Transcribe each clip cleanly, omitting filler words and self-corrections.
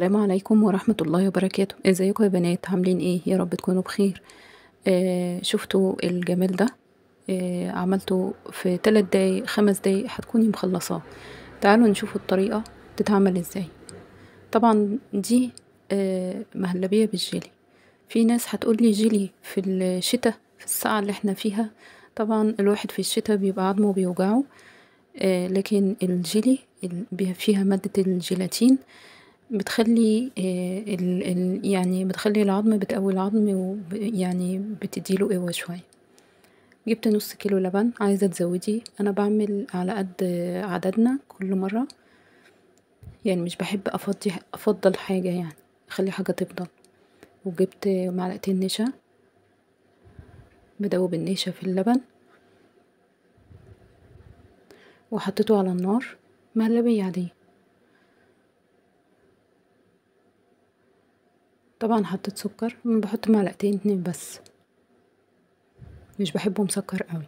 السلام عليكم ورحمة الله وبركاته. ازيكم يا بنات؟ عاملين ايه؟ يا رب تكونوا بخير. شفتوا الجمال ده؟ عملته في 3 دقايق 5 دقايق هتكوني مخلصاه. تعالوا نشوف الطريقة تتعمل ازاي. طبعا دي مهلبية بالجيلي. في ناس هتقولي جيلي في الشتاء في الساعة اللي احنا فيها. طبعا الواحد في الشتاء بيبقى عظمه بيوجعه. لكن الجيلي فيها مادة الجيلاتين بتخلي يعني بتخلي العظم، بتقوي العظم يعني بتديله قوة شوية. جبت نص كيلو لبن. عايزة تزودي، انا بعمل على قد عددنا كل مرة، يعني مش بحب افضل حاجة، يعني اخلي حاجة تفضل. وجبت معلقتين نشا، بدوب النشا في اللبن وحطيته على النار. مهلبية عادية. طبعا حطيت سكر، بحط معلقتين 2 بس، مش بحبه مسكر قوي.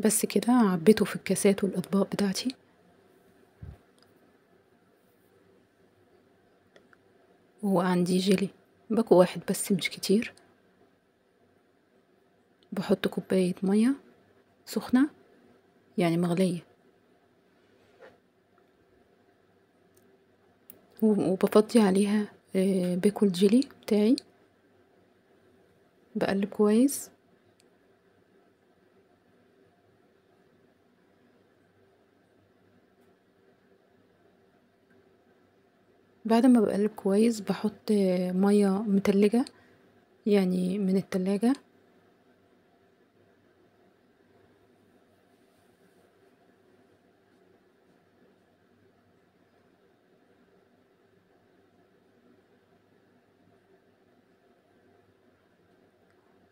بس كده عبيته في الكاسات والاطباق بتاعتي. وعندي جيلي باكو واحد بس مش كتير. بحط كوباية مية سخنة، يعني مغلية، وبفضي عليها باكل جيلي بتاعي. بقلب كويس. بعد ما بقلب كويس بحط مية متلجة، يعني من التلاجة.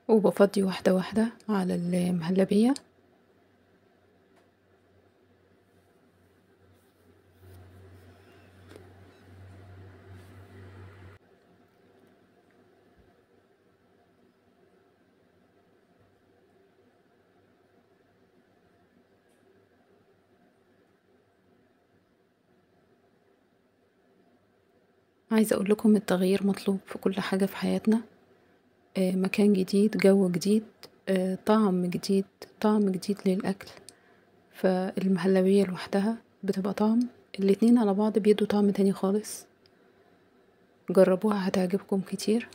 وبفضي واحدة واحدة على المهلبية. عايزة اقول لكم التغيير مطلوب في كل حاجة في حياتنا. مكان جديد، جو جديد، طعم جديد، طعم جديد للأكل. فالمهلبية لوحدها بتبقى طعم، الاتنين على بعض بيدوا طعم تاني خالص. جربوها هتعجبكم كتير.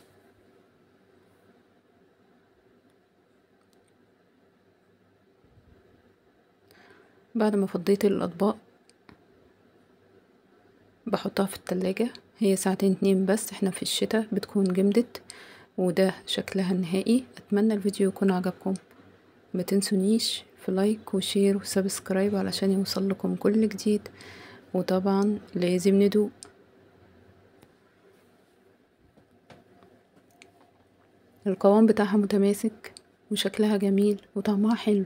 بعد ما فضيت الأطباق بحطها في التلاجة. هي ساعتين 2 بس، احنا في الشتاء بتكون جمدت. وده شكلها النهائي. اتمنى الفيديو يكون عجبكم. ما تنسونيش في لايك وشير وسبسكرايب علشان يوصل لكم كل جديد. وطبعا لازم ندوق. القوام بتاعها متماسك وشكلها جميل وطعمها حلو.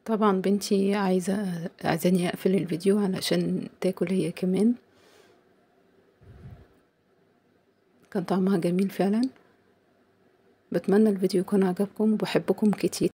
طبعا بنتي عايزاني اقفل الفيديو علشان تاكل هي كمان. كان طعمها جميل فعلا. بتمنى الفيديو يكون عجبكم وبحبكم كتير.